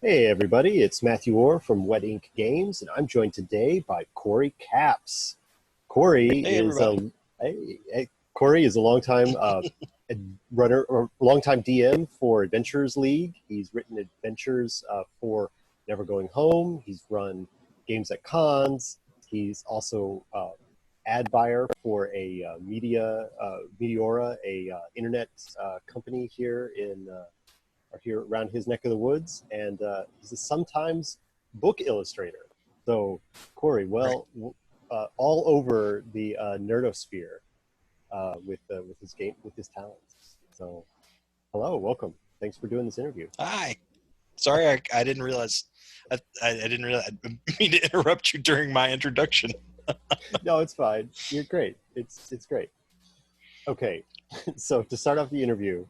Hey everybody, it's Matthew Orr from Wet Ink Games, and I'm joined today by Corey Capps. Corey Hey, is everybody. Corey is a longtime runner or longtime DM for Adventures League. He's written adventures for Never Going Home. He's run games at cons. He's also ad buyer for a Meteora, a internet company here around his neck of the woods, and he's a sometimes book illustrator. So, Corey, Right. all over the nerdosphere with his talents. So, hello, welcome. Thanks for doing this interview. Hi. Sorry, I didn't realize. I didn't realize. I didn't mean to interrupt you during my introduction. No, it's fine. You're great. It's great. Okay, so to start off the interview,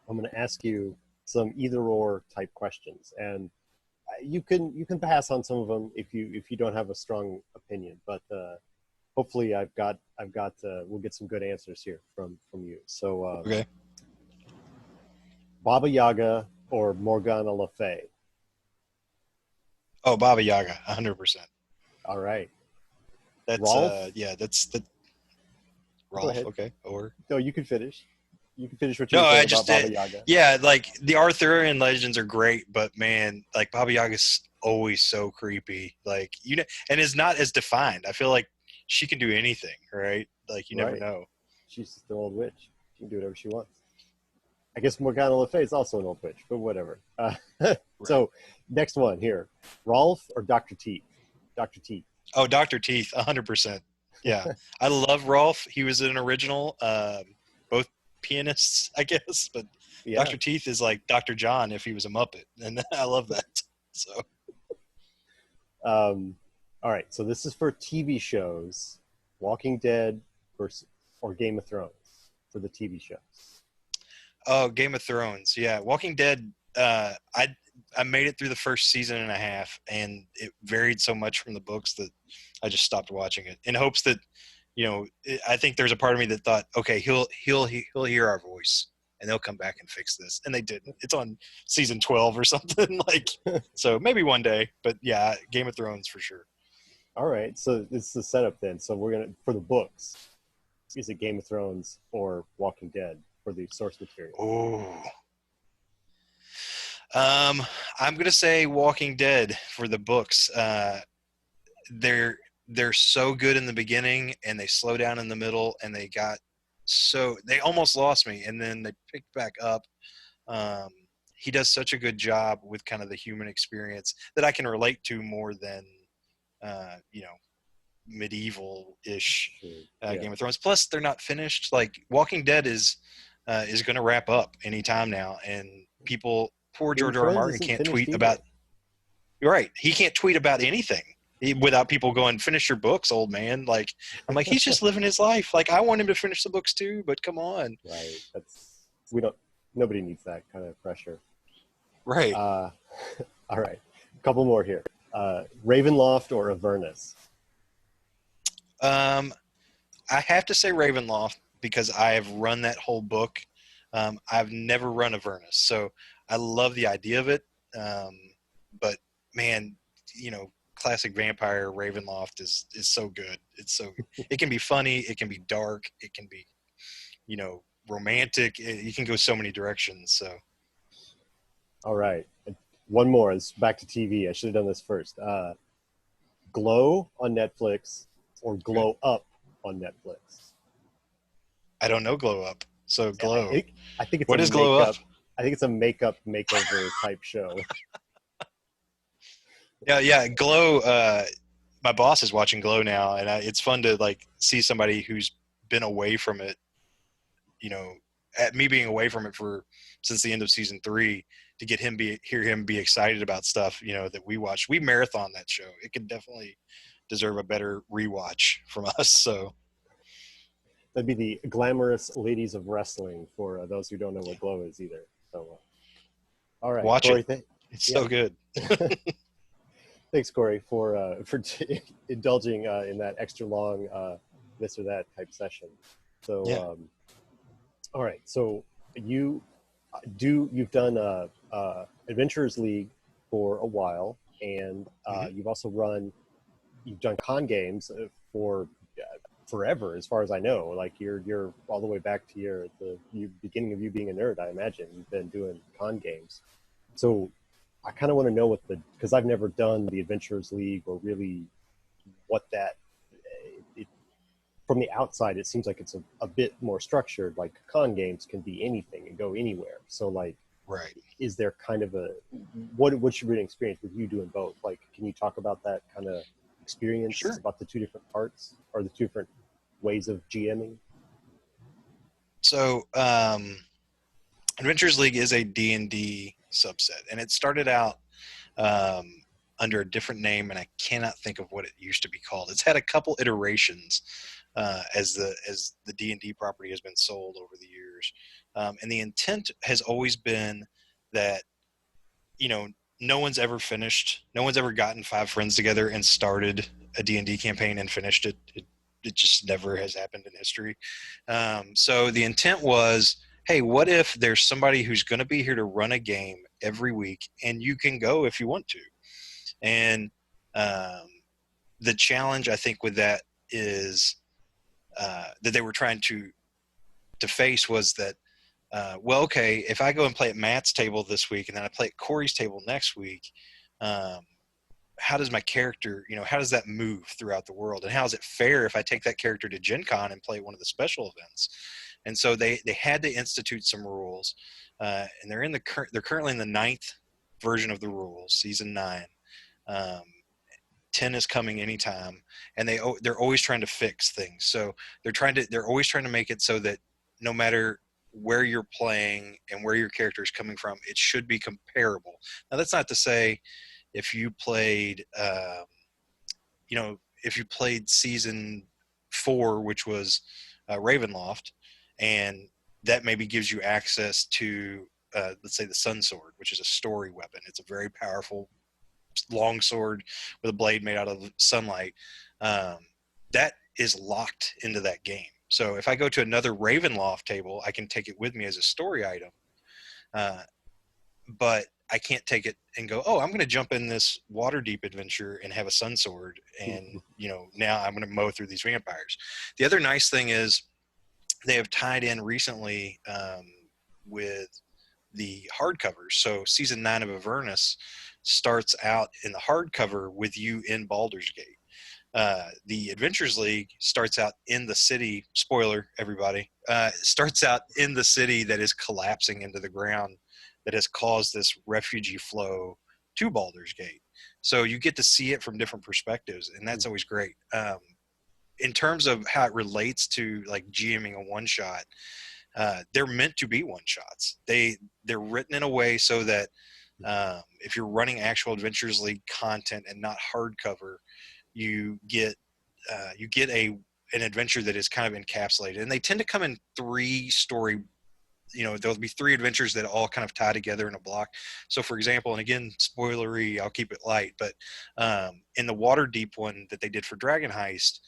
I'm going to ask you some either or type questions, and you can pass on some of them if you don't have a strong opinion, but hopefully I've got we'll get some good answers here from you. So Okay. Baba Yaga or Morgana Le Fay? Oh, Baba Yaga, 100%. All right. That's Rolf, yeah. That's the go Rolf. ahead. Okay. Or No, you can finish what you no, were saying I about just Baba did. Yaga. Yeah, like the Arthurian legends are great, but man, like Baba Yaga's always so creepy. Like and is not as defined. I feel like she can do anything, right? Like you never Right, know. she's just an old witch. She can do whatever she wants. I guess Morgana Le Fay is also an old witch, but whatever. Right. So next one here, Rolf or Dr. Teeth? Dr. Teeth. Oh, Dr. Teeth, 100%. Yeah. I love Rolf. He was an original, both pianists, I guess, but Yeah. Dr. Teeth is like Dr. John if he was a Muppet. And I love that. So, Um, all right, so this is for TV shows, Walking Dead versus or Game of Thrones for the TV shows. oh, Game of Thrones. Yeah. Walking Dead, I made it through the first season and a half, and it varied so much from the books that I just stopped watching it in hopes that, I think there's a part of me that thought, okay, he'll hear our voice and they'll come back and fix this, and they didn't. It's on season 12 or something like, so maybe one day, but yeah, Game of Thrones for sure. All right, so this is the setup then. So we're gonna for the books. Is it Game of Thrones or Walking Dead for the source material? Oh, um, I'm gonna say Walking Dead for the books. They're they're so good in the beginning, and they slow down in the middle, and they almost lost me, and then they picked back up. Um, he does such a good job with kind of the human experience that I can relate to more than you know, medieval-ish Sure. Yeah. Game of Thrones. Plus, they're not finished. Like Walking Dead is going to wrap up anytime now, and people, poor Game of George R. R. Thrones Martin isn't can't finished tweet about. either. You're right. He can't tweet about anything without people going, "Finish your books, old man." Like I'm like, he's just living his life. Like I want him to finish the books too, but come on. Right. That's we don't. Nobody needs that kind of pressure. Right. Uh, all right. A couple more here. Ravenloft or Avernus? Um, I have to say Ravenloft because I have run that whole book. I've never run Avernus, so I love the idea of it. Um, but man, classic vampire Ravenloft is so good. It can be funny, it can be dark, it can be romantic. You can go so many directions. So All right. One more. It's back to TV. I should have done this first. Glow on Netflix or okay. Glow Up on Netflix? I don't know Glow Up. So Glow. I think it's a What is Glow Up? makeup. I think it's a makeup makeover type show. Yeah, yeah, Glow. My boss is watching Glow now, and it's fun to like see somebody who's been away from it. At me being away from it for since the end of season 3 to hear him be excited about stuff. That we watch. We marathon that show. It could definitely deserve a better rewatch from us. So That'd be the glamorous ladies of wrestling for those who don't know yeah, what Glow is either. So, all right, watch it. Corey. It's Yeah, so good. thanks, Corey, for indulging in that extra long this or that type session. Yeah. So, all right. So you've done Adventurers League for a while, and Mhm. you've done con games for forever, as far as I know. Like you're all the way back to the beginning of you being a nerd. I imagine you've been doing con games. So I kind of want to know because I've never done the Adventurers League or really what that. It, from the outside, it seems like it's a bit more structured. Like con games can be anything and go anywhere. So like, Right. is there kind of what's your been experience with you doing both? Like, can you talk about that kind of experience Sure. about the two different parts or the two different ways of GMing? So, Adventures League is a D&D subset, and it started out um, under a different name, and I cannot think of what it used to be called. It's had a couple iterations as the D&D property has been sold over the years, and the intent has always been that you know no one's ever finished, no one's ever gotten five friends together and started a D&D campaign and finished it. It just never has happened in history. So the intent was, hey, what if there's somebody who's going to be here to run a game every week, and you can go if you want to? And um, the challenge I think with that is that they were trying to face was that well, okay, if I go and play at Matt's table this week and then I play at Corey's table next week, um, how does my character, how does that move throughout the world? And how is it fair if I take that character to Gen Con and play one of the special events? And so they had to institute some rules, and they're currently in the ninth version of the rules, season 9. Um, 10 is coming anytime, and they're always trying to fix things. So they're always trying to make it so that no matter where you're playing and where your character is coming from, it should be comparable. Now that's not to say if you played if you played season 4, which was Ravenloft, and that maybe gives you access to let's say the Sun Sword, which is a story weapon. It's a very powerful long sword with a blade made out of sunlight. Um, that is locked into that game. So if I go to another Ravenloft table, I can take it with me as a story item. Uh, but I can't take it and go, oh, I'm going to jump in this water deep adventure and have a sun sword. And, now I'm going to mow through these vampires. The other nice thing is they have tied in recently with the hardcovers. So season 9 of Avernus starts out in the hardcover with you in Baldur's Gate. The Adventures League starts out in the city. Spoiler, everybody. Starts out in the city that is collapsing into the ground, that has caused this refugee flow to Baldur's Gate. So you get to see it from different perspectives, and that's always great. In terms of how it relates to like GMing a one shot, they're meant to be one shots. They're written in a way so that if you're running actual Adventures League content and not hardcover, you get an adventure that is kind of encapsulated, and they tend to come in 3 story. There'll be 3 adventures that all kind of tie together in a block. So, for example, and again, spoilery, I'll keep it light, but in the Waterdeep one that they did for Dragon Heist,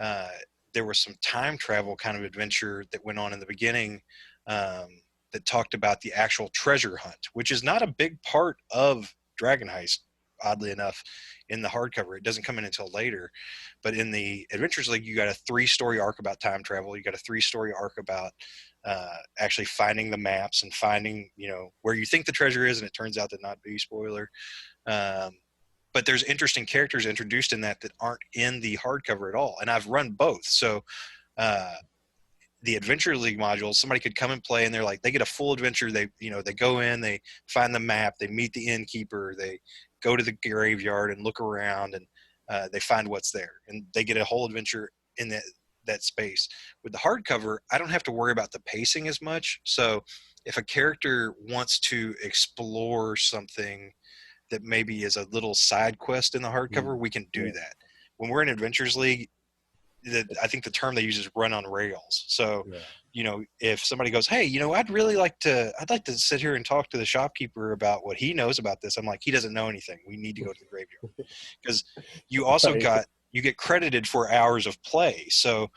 uh, there was some time travel kind of adventure that went on in the beginning that talked about the actual treasure hunt, which is not a big part of Dragon Heist, oddly enough, in the hardcover. It doesn't come in until later. But in the Adventures League, you got a 3-story arc about time travel. You got a 3-story arc about actually finding the maps and finding, where you think the treasure is, and it turns out to not be. Spoiler. Um, but there's interesting characters introduced in that aren't in the hardcover at all. And I've run both. So uh, the Adventure League modules, somebody could come and play, and they get a full adventure. They go in, they find the map, they meet the innkeeper, they go to the graveyard and look around, and they find what's there, and they get a whole adventure in that space. With the hardcover, I don't have to worry about the pacing as much. So if a character wants to explore something that maybe is a little side quest in the hardcover, we can do that. When we're in Adventures League, I think the term they use is run on rails. So, if somebody goes, hey, I'd like to sit here and talk to the shopkeeper about what he knows about this. I'm like, he doesn't know anything. We need to go to the graveyard, because you also Right. you get credited for hours of play. So,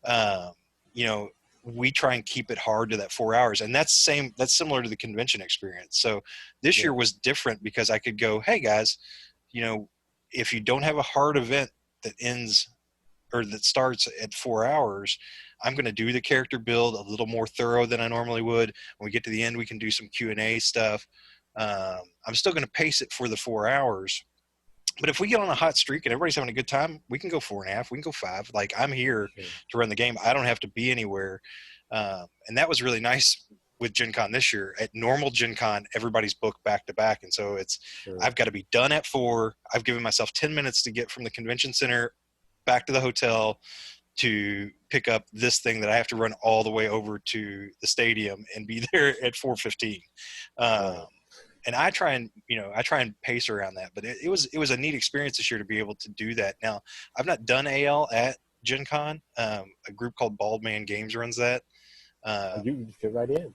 um, you know, we try and keep it hard to that 4 hours. And that's similar to the convention experience. So this year was different because I could go, hey guys, if you don't have a hard event that ends or that starts at 4 hours, I'm going to do the character build a little more thorough than I normally would. When we get to the end, we can do some Q&A stuff. I'm still going to pace it for the 4 hours. But if we get on a hot streak and everybody's having a good time, we can go 4.5. We can go 5. Like, I'm here to run the game. I don't have to be anywhere. And that was really nice with Gen Con this year. At normal Gen Con, everybody's booked back to back. And so I've got to be done at 4. I've given myself 10 minutes to get from the convention center back to the hotel to pick up this thing that I have to run all the way over to the stadium and be there at 4:15. And I try and pace around that, but it was a neat experience this year to be able to do that. Now, I've not done AL at Gen Con. A group called Bald Man Games runs that. You fit right in.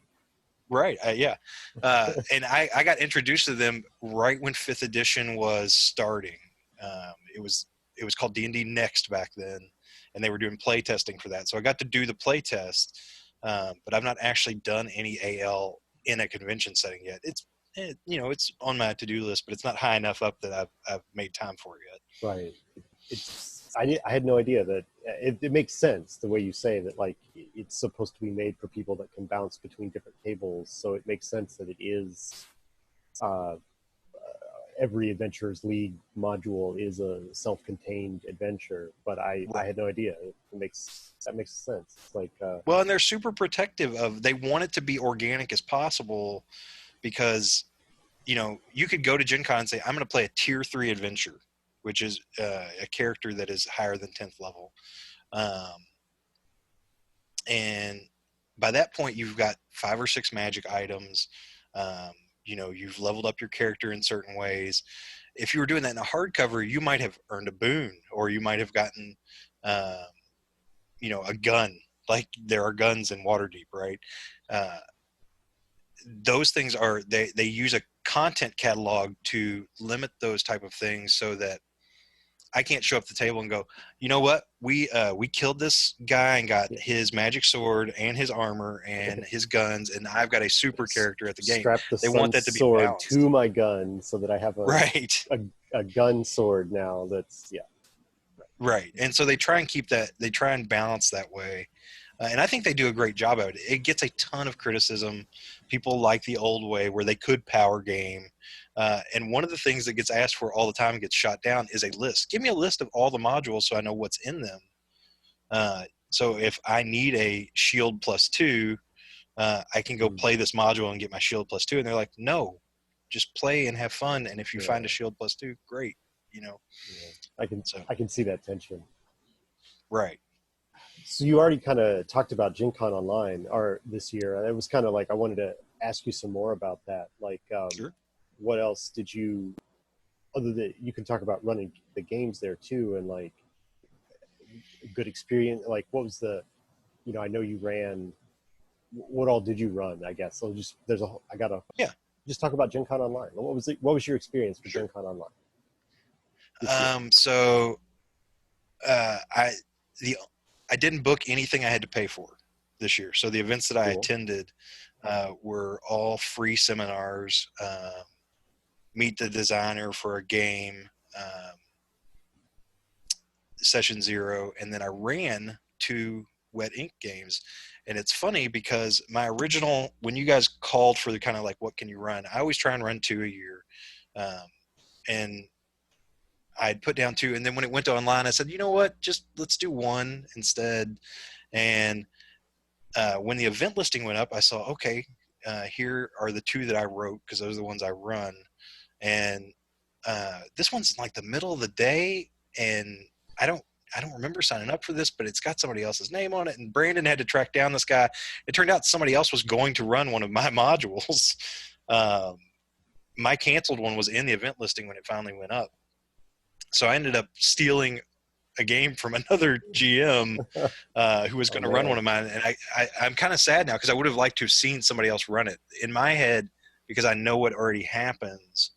Right. Yeah. And I got introduced to them right when 5th edition was starting. It was called D&D Next back then, and they were doing play testing for that. So I got to do the play test, but I've not actually done any AL in a convention setting yet. It's on my to-do list, but it's not high enough up that I've made time for it yet. Right. I had no idea that it makes sense the way you say that, like, it's supposed to be made for people that can bounce between different tables. So it makes sense that it is every Adventurers League module is a self-contained adventure, but I had no idea. That makes sense. It's like well, and they're super protective of. They want it to be organic as possible, because you could go to Gen Con and say, I'm going to play a tier 3 adventure, which is a character that is higher than 10th level, and by that point you've got 5 or 6 magic items. You've leveled up your character in certain ways. If you were doing that in a hardcover, you might have earned a boon, or you might have gotten, a gun. Like, there are guns in Waterdeep, right? Those things they use a content catalog to limit those type of things, so that I can't show up at the table and go, you know what, we killed this guy and got his magic sword and his armor and his guns, and I've got a super character at the game. Strap the they want that to be sword balanced to my gun so that I have a gun sword now. That's right. And so they try and keep that. They try and balance that way. And I think they do a great job of it. It gets a ton of criticism. People like the old way where they could power game. And one of the things that gets asked for all the time and gets shot down is a list. Give me a list of all the modules so I know what's in them. So if I need a shield +2, I can go play this module and get my shield +2. And they're like, no, just play and have fun. And if you find a shield +2, great. I can see that tension. Right. So you already kind of talked about GenCon Online this year. It was kind of like I wanted to ask you some more about that. Like, sure. What else did you, other than you can talk about running the games there too, and like good experience. Like, what was I know you ran. What all did you run? I guess so. Just Just talk about GenCon Online. What was your experience for GenCon Online? I didn't book anything I had to pay for this year. So the events that I attended were all free seminars, meet the designer for a game, session 0. And then I ran 2 Wet Ink games. And it's funny because my original, when you guys called for the kind of like, what can you run? I always try and run 2 a year. And I'd put down 2, and then when it went to online, I said, you know what, just let's do 1 instead. And when the event listing went up, I saw, okay, here are the 2 that I wrote, because those are the ones I run. And this one's in like the middle of the day, and I don't remember signing up for this, but it's got somebody else's name on it, and Brandon had to track down this guy. It turned out somebody else was going to run one of my modules. My canceled one was in the event listing when it finally went up. So I ended up stealing a game from another GM who was going to run one of mine. And I'm kind of sad now, because I would have liked to have seen somebody else run it. In my head, because I know what already happens,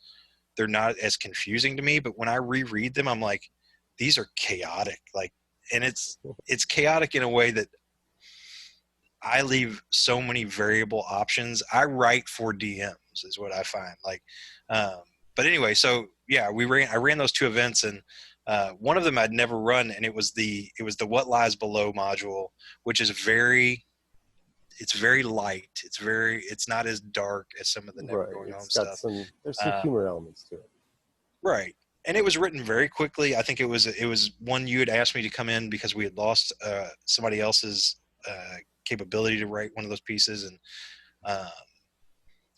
they're not as confusing to me. But when I reread them, I'm like, these are chaotic. Like, and it's chaotic in a way that I leave so many variable options. I write for DMs is what I find. Like, but anyway, so yeah, I ran those 2 events, and one of them I'd never run, and it was the What Lies Below module, which is it's very light. It's not as dark as some of the Never Right. Going Home It's got stuff. there's some Um, humor elements to it. right. And it was written very quickly. I think it was one you had asked me to come in because we had lost somebody else's capability to write one of those pieces, um,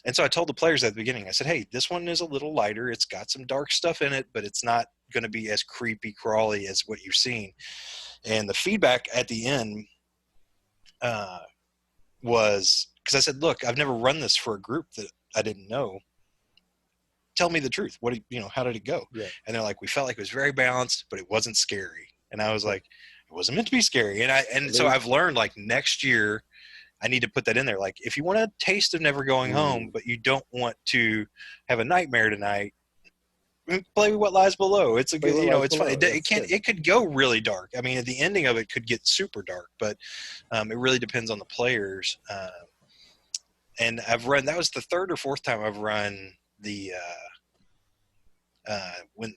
and so I told the players at the beginning. I said, "Hey, this one is a little lighter. It's got some dark stuff in it, but it's not going to be as creepy crawly as what you've seen." And the feedback at the end uh, was because I said, "Look, I've never run this for a group that I didn't know. Tell me the truth. How did it go?" Yeah. And they're like, "We felt like it was very balanced, but it wasn't scary." And I was like, "It wasn't meant to be scary." So I've learned, like, next year I need to put that in there. Like, if you want a taste of Never Going Home, but you don't want to have a nightmare tonight, play What Lies Below. It's a good, it's fun. It could go really dark. I mean, the ending of it could get super dark, but it really depends on the players. And that was the 3rd or 4th time I've run the when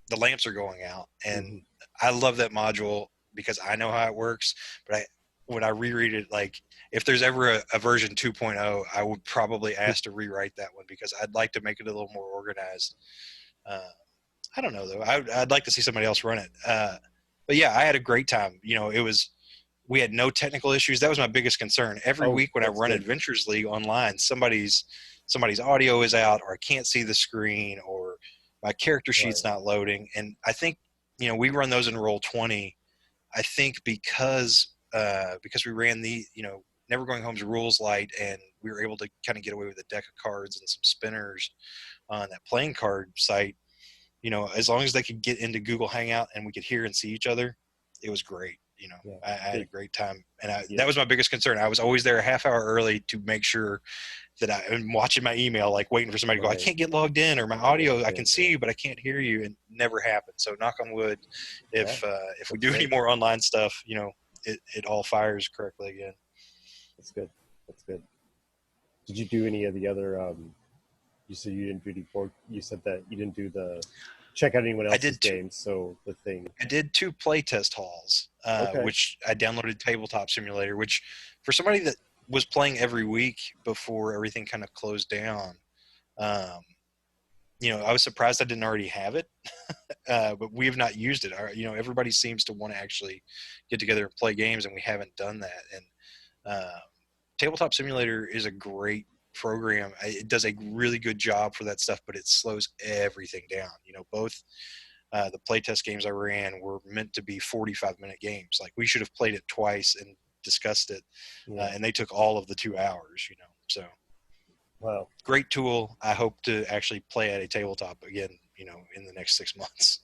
the lamps are going out, and I love that module because I know how it works. But when I reread it, like, if there's ever a version 2.0, I would probably ask to rewrite that one because I'd like to make it a little more organized. I don't know though. I'd like to see somebody else run it. But yeah, I had a great time. We had no technical issues. That was my biggest concern. Every week when I run Adventures League online, somebody's audio is out, or I can't see the screen, or my character sheet's not loading. And I think, we run those in Roll20. I think because we ran the, Never Going Home's rules light, and we were able to kind of get away with a deck of cards and some spinners on that playing card site. As long as they could get into Google Hangout and we could hear and see each other, it was great. I had a great time, and that was my biggest concern. I was always there a half hour early to make sure that I'm watching my email, like waiting for somebody to go, I can't get logged in, or my audio, I can see you, but I can't hear you. And never happened. So knock on wood, if we do any more online stuff, it all fires correctly again. That's good. That's good. Did you do any of the other, you said you didn't do the board, you said that you didn't do the check out anyone else's games, so the thing. I did 2 playtest halls, which I downloaded Tabletop Simulator, which for somebody that was playing every week before everything kind of closed down, I was surprised I didn't already have it, but we have not used it. Everybody seems to want to actually get together and play games, and we haven't done that. And Tabletop Simulator is a great program. It does a really good job for that stuff, but it slows everything down. Both the playtest games I ran were meant to be 45-minute games. Like, we should have played it twice and discussed it, and they took all of the 2 hours. So wow, great tool. I hope to actually play at a tabletop again, in the next 6 months.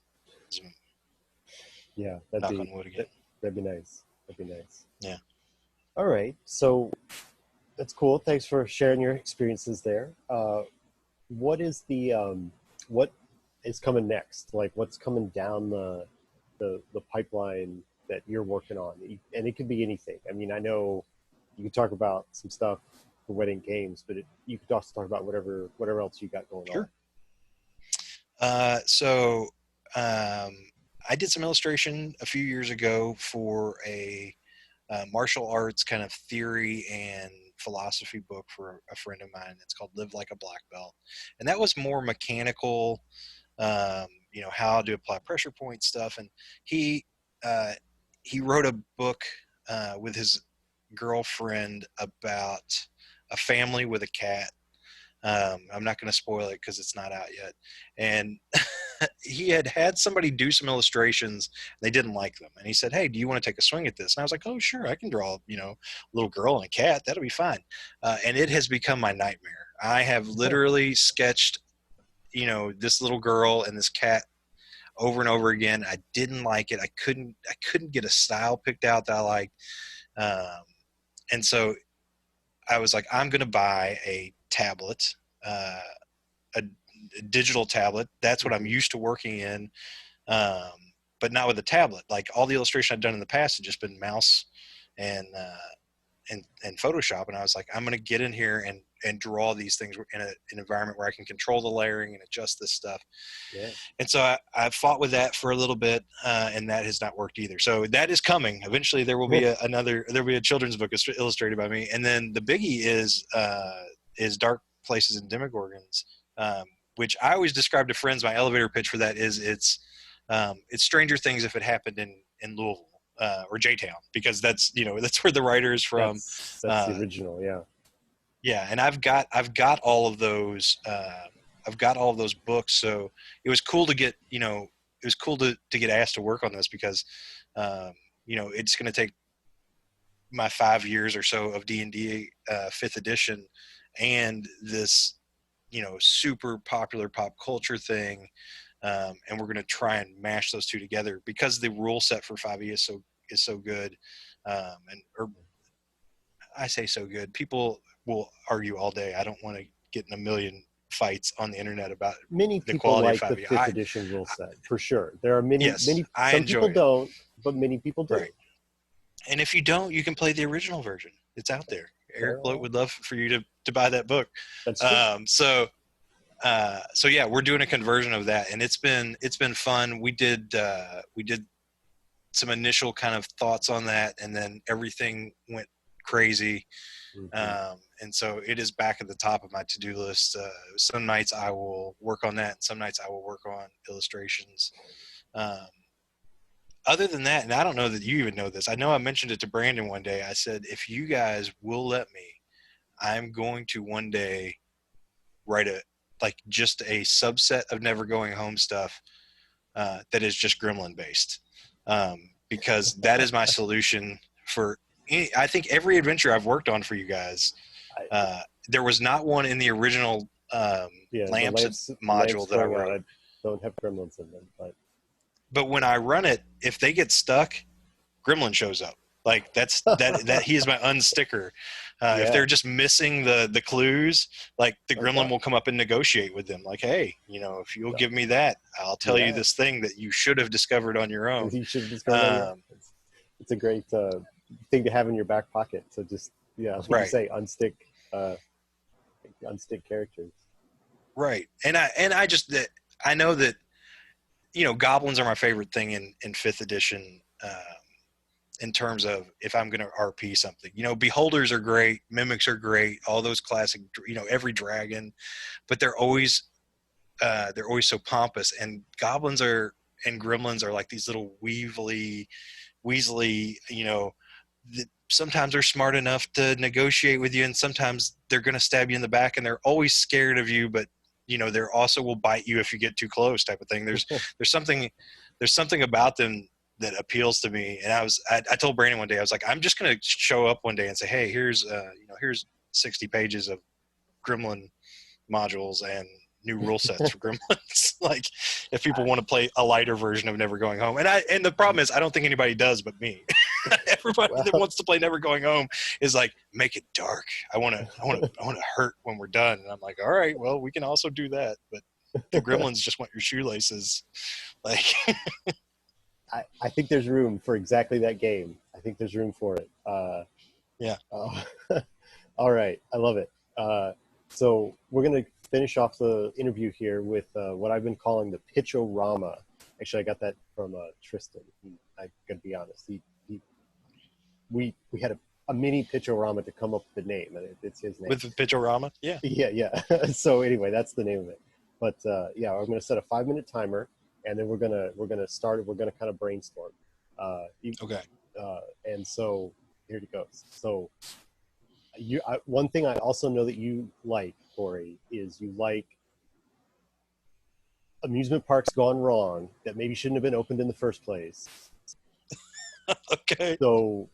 Yeah, knock on wood again. That'd be nice. That'd be nice. Yeah. All right, so that's cool. Thanks for sharing your experiences there. What is what is coming next? Like, what's coming down the pipeline that you're working on? And it could be anything. I mean, I know you could talk about some stuff for Wedding Games, but you could also talk about whatever else you got going on. I did some illustration a few years ago for a martial arts kind of theory and philosophy book for a friend of mine. It's called Live Like a Black Belt. And that was more mechanical, how to apply pressure point stuff. And he wrote a book with his girlfriend about a family with a cat. I'm not going to spoil it because it's not out yet. And he had somebody do some illustrations. They didn't like them. And he said, hey, do you want to take a swing at this? And I was like, oh, sure. I can draw, a little girl and a cat. That'll be fine. And it has become my nightmare. I have literally sketched, this little girl and this cat over and over again. I didn't like it. I couldn't get a style picked out that I liked. And so I was like, I'm going to buy a tablet, a digital tablet. That's what I'm used to working in, but not with a tablet. Like, all the illustration I've done in the past had just been mouse and in Photoshop, and I was like, I'm going to get in here and draw these things in an environment where I can control the layering and adjust this stuff. Yeah. And so I fought with that for a little bit, and that has not worked either. So that is coming. Eventually, there will be there'll be a children's book illustrated by me. And then the biggie is Dark Places and Demogorgons, which I always describe to friends. My elevator pitch for that is it's Stranger Things if it happened in Louisville. Or J-Town, because that's where the writer is from. That's the original, yeah. Yeah, and I've got all of those. I've got all of those books, so it was cool to get to get asked to work on this because it's going to take my 5 years or so of D&D 5th edition and this super popular pop culture thing. And we're going to try and mash those two together because the rule set for 5e is so good. Or I say so good. People will argue all day. I don't want to get in a million fights on the internet about many the people quality like of 5e. the 5th edition rule set for sure. There are many, Yes, many. I Some enjoy people it. don't, but many people do. Right. And if you don't, you can play the original version. It's out there. Eric would love for you to buy that book. That's true. So yeah, we're doing a conversion of that, and it's been fun. We did some initial kind of thoughts on that, and then everything went crazy. Mm-hmm. And so it is back at the top of my to-do list. Some nights I will work on that, and some nights I will work on illustrations. Other than that, and I don't know that you even know this, I know I mentioned it to Brandon one day. I said, if you guys will let me, I'm going to one day write just a subset of Never Going Home stuff that is just gremlin based, because that is my solution for I think every adventure I've worked on for you guys. There was not one in the original lamps module that I wrote. I don't have gremlins in them, but when I run it, if they get stuck, gremlin shows up. Like that he is my unsticker. If they're just missing the clues, like the gremlin will come up and negotiate with them. Like, hey, if you'll give me that, I'll tell you this thing that you should have discovered on your own. You should have discovered on your own. It's a great thing to have in your back pocket. So just like you say, unstick characters. Right, and I know that goblins are my favorite thing in 5th edition. In terms of if I'm going to RP something, beholders are great, mimics are great, all those classic, every dragon, but they're always so pompous. And goblins and gremlins are like these little weaselly, that sometimes they're smart enough to negotiate with you, and sometimes they're going to stab you in the back, and they're always scared of you, but they're also will bite you if you get too close, type of thing. There's something about them that appeals to me. And I told Brandon one day, I was like, I'm just going to show up one day and say, hey, here's 60 pages of gremlin modules and new rule sets for gremlins. Like, if people want to play a lighter version of Never Going Home. And the problem is, I don't think anybody does but me. Everybody that wants to play Never Going Home is like, make it dark. I want to hurt when we're done. And I'm like, all right, well, we can also do that. But the gremlins just want your shoelaces. Like, I think there's room for exactly that game. I think there's room for it. Yeah. All right. I love it. So we're going to finish off the interview here with what I've been calling the Pitch-O-Rama. Actually, I got that from Tristan. I'm going to be honest. We had a mini Pitch-O-Rama to come up with the name. And it's his name. With the Pitch-O-Rama? Yeah. Yeah. So anyway, that's the name of it. But I'm going to set a 5-minute timer. And then we're gonna start. We're gonna kind of brainstorm. Okay. And so here it goes. So one thing I also know that you like, Corey, is you like amusement parks gone wrong that maybe shouldn't have been opened in the first place. Okay. So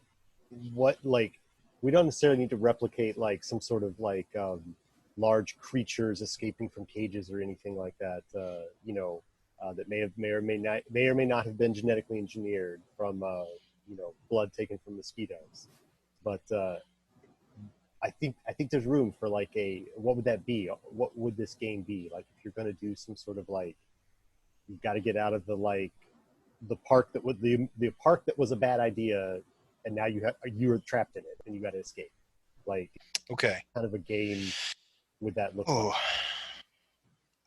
we don't necessarily need to replicate like some sort of large creatures escaping from cages or anything like that. That may or may not have been genetically engineered from blood taken from mosquitoes, but I think there's room for what would that be? What would this game be like if you're going to do some sort of you've got to get out of the park that was the park that was a bad idea and now you're trapped in it and you got to escape. Like, Okay. kind of a game would that look Oh,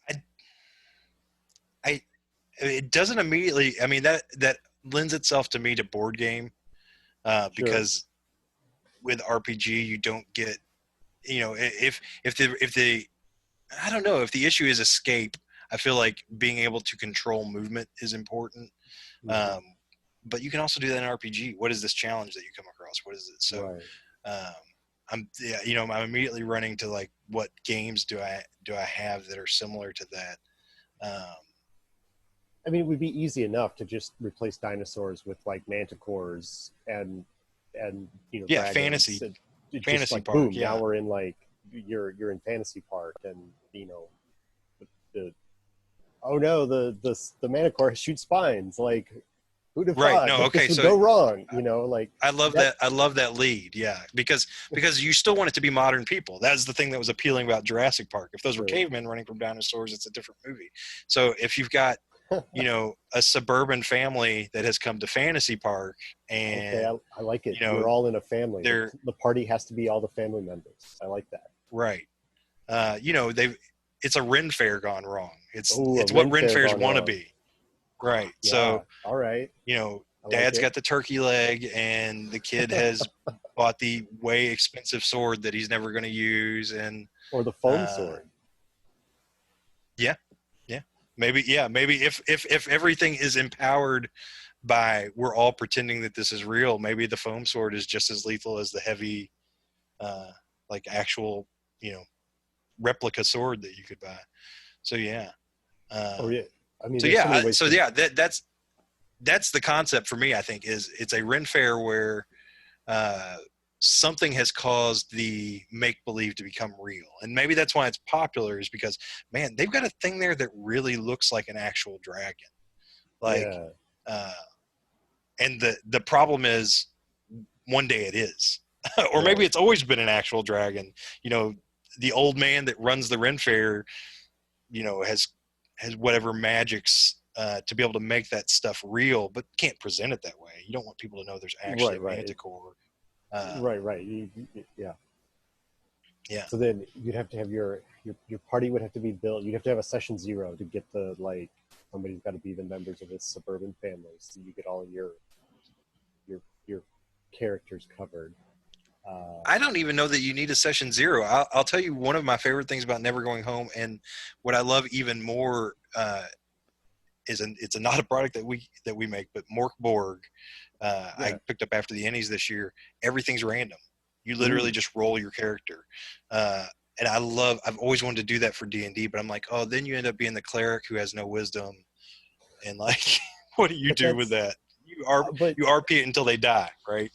like? I it doesn't immediately. I mean, that lends itself to me to board game, Sure. because with RPG you don't get, if the I don't know, if the issue is escape, I feel like being able to control movement is important. Mhm. But you can also do that in RPG. What is this challenge that you come across? What is it? So Right. I'm immediately running to like, what games do I have that are similar to that? I mean, it would be easy enough to just replace dinosaurs with like manticores and Yeah, dragons. It's just fantasy like park. boom. Yeah, Now we're in like you're in fantasy park, and the oh no, the manticore shoots spines. Like, who'd have right. thought No, that okay. this would So go wrong? Like I love that. that. I love that lead. Yeah, because you still want it to be modern people. That's the thing that was appealing about Jurassic Park. If those were Sure. cavemen running from dinosaurs, it's a different movie. So if you've got a suburban family that has come to Fantasy Park, Okay, and I like it. you know You're all in a family. they're The party has to be all the family members. I like that. right. They've it's a Ren Fair gone wrong. Oh, a It's what Ren Ren Fair Fairs gone want to wrong. be. Right. Yeah. So All right. I like Dad's it. got the turkey leg, and the kid has bought the way expensive sword that he's never going to use, and Or the foam uh, sword. yeah, maybe if everything is empowered by, we're all pretending that this is real, maybe the foam sword is just as lethal as the heavy, like actual, replica sword that you could buy. So yeah. Oh Um, yeah. I mean, there's so many ways to. that's the concept for me. I think is it's a Ren Fair where uh, something has caused the make believe to become real, and maybe that's why it's popular. Is because, man, they've got a thing there that really looks like an actual dragon. Like, Yeah. uh, and the problem is, one day it is, or maybe Right. it's always been an actual dragon. The old man that runs the Ren Fair, has whatever magics to be able to make that stuff real, but can't present it that way. You don't want people to know there's actually Right. a Right. manticore. Right. Right. Yeah. Yeah. So then you'd have to have your party would have to be built. You'd have to have a session 0 to get the like somebody's got to be the members of this suburban family, so you get all your characters covered. I don't even know that you need a session 0. I'll tell you one of my favorite things about Never Going Home, and what I love even more it's not a product that we make, but Mork Borg. Yeah. I picked up after the Ennies this year. Everything's random. You literally Ooh. just roll your character. And I've always wanted to do that for D&D, but I'm like, oh, then you end up being the cleric who has no wisdom, and like, what do you But do with that's that? but You RP it until they die, right?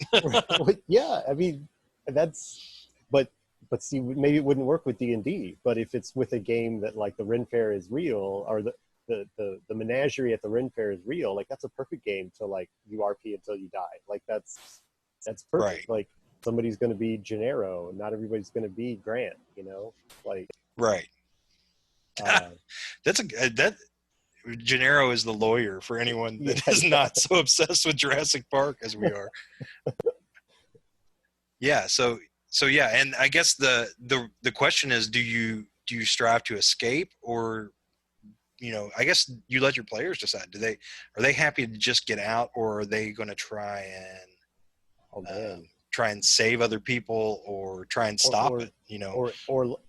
yeah. I mean, that's but see, maybe it wouldn't work with D&D. But if it's with a game that like the Ren Fair is real, or the menagerie at the Ren Fair is real, like that's a perfect game to like you RP until you die. Like that's Right, perfect. Like somebody's going to be Gennaro, not everybody's going to be Grant. Like right. uh, That Gennaro is the lawyer for anyone yeah, that is yeah, not so obsessed with Jurassic Park as we are. Yeah. So yeah, and I guess the question is, do you strive to escape, or I guess you let your players decide. Are they happy to just get out, or are they going to oh man, try and save other people, or try and or stop or it?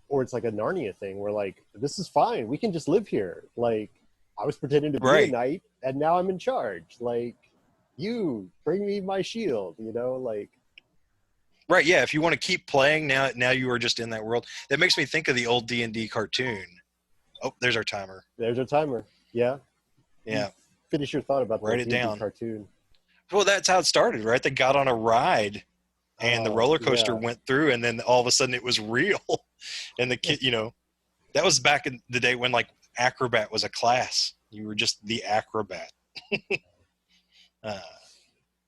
or it's like a Narnia thing where like this is fine, we can just live here. Like I was pretending to be a Right. knight, and now I'm in charge. Like you bring me my shield. Like Right. Yeah. If you want to keep playing now you are just in that world. That makes me think of the old D&D cartoon. Oh, there's our timer. there's a timer. Yeah, you Yeah. finish your thought about the Write it D&D down. cartoon. Well, that's how it started, right? They got on a ride, and the roller coaster Yeah. went through, and then all of a sudden it was real. And the kid, that was back in the day when like acrobat was a class. You were just the acrobat. uh,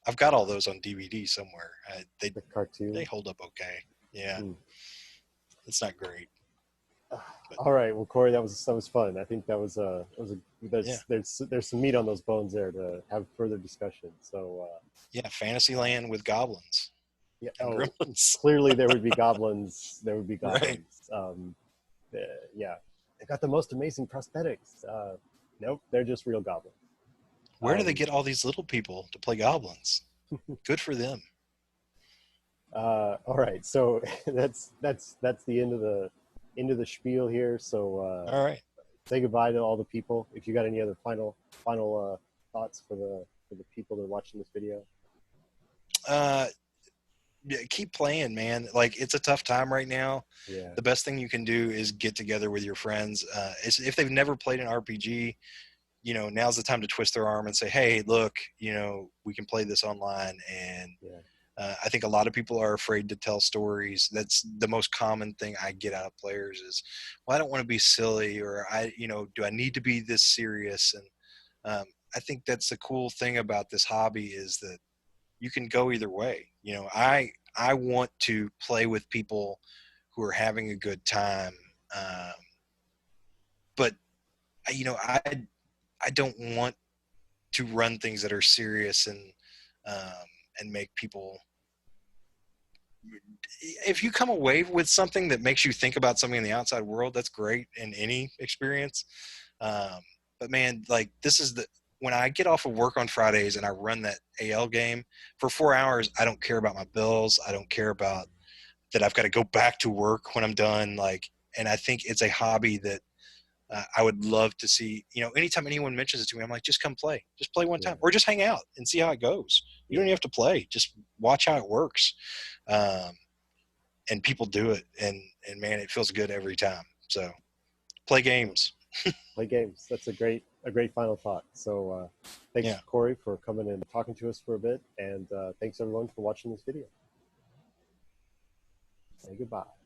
I've got all those on DVD somewhere. The cartoon. They hold up okay. Yeah, Mm. it's not great. All right. Well, Corey, that was fun. I think Yeah, there's some meat on those bones there to have further discussion. So yeah, Fantasyland with goblins yeah. and Oh, gremlins. clearly there would be goblins. There would be Right. goblins. Yeah, they got the most amazing prosthetics. Nope, they're just real goblins. Where do they Um, get all these little people to play goblins? Good for them. all right, so that's the end of the spiel here. So All right. say goodbye to all the people. If you got any other final thoughts for the people that are watching this video. Uh, yeah, keep playing, man. Like it's a tough time right now. Yeah, The best thing you can do is get together with your friends. If they've never played an RPG, now's the time to twist their arm and say, hey, look, we can play this online. And yeah, I think a lot of people are afraid to tell stories. That's the most common thing I get out of players is, well, I don't want to be silly, or do I need to be this serious? And I think that's the cool thing about this hobby is that you can go either way. I want to play with people who are having a good time, um, but I don't want to run things that are serious um, and make people. If you come away with something that makes you think about something in the outside world, that's great in any experience. Um, but man, like this is when I get off of work on Fridays and I run that AL game for 4 hours, I don't care about my bills. I don't care about that. I've got to go back to work when I'm done. And I think it's a hobby that I would love to see. Anytime anyone mentions it to me, I'm like, just come play, just play one yeah, time, or just hang out and see how it goes. You don't yeah, even have to play; just watch how it works. Um, and people do it, and man, it feels good every time. So play yeah. games. Play games. That's a great final thought. So thanks, Yeah. Corey, for coming and talking to us for a bit, and thanks everyone for watching this video. Say goodbye.